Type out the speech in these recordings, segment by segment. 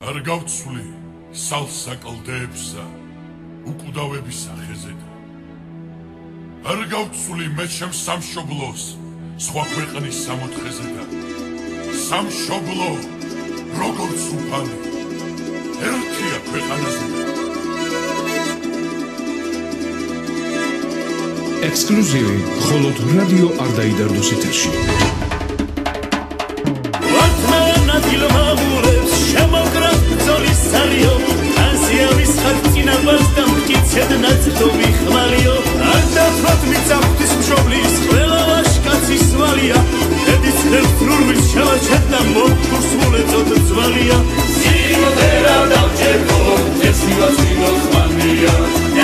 არ გავცვლი სალსა კლდეებსა უკვდავების სახეზედა არ გავცვლი მე ჩემ სამშობლოს სხვა ქვეყნის სამოთხეზედა სამშობლო როგორც უფალი ერთია ქვეყანაზე ექსკლუზივი მხოლოდ რადიო არდაიდარდოს ეთერში ნაცდობი ხმალიო არ დათვათ მიწახთვის მშობლის ყველა ვაშკაცის ვალია ედის ერთნურვის შევაჩერდა მოკურსულეწოდ ძვალია სიმღერა დავჭერგო ეცივაცინო ხმანია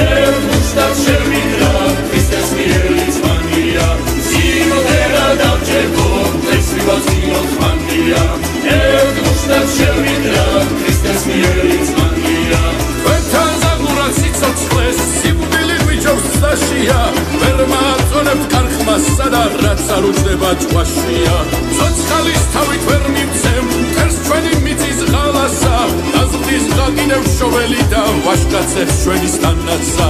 ერთ მუშტად შევიდრა ქრისტეს მიერი ძმანია სიმღერა დავჭერგო ეცივაცინო ხმანია ერთ მუშტად შევიდრა ქრისტეს მიერი ძმანია სიცოცხლეს სიკვდილი გვიჯობს წაშია ვერ მააწონებთ კარხმას სადა რაც არ უჯდება ჭვაშია ცოცხალის თავით ვერ მივცემ თერს ჩვენი მიწის ღალასა დაზრდის გაგინევ შოველი და ვაშკაცებს ჩვენი სტანაცა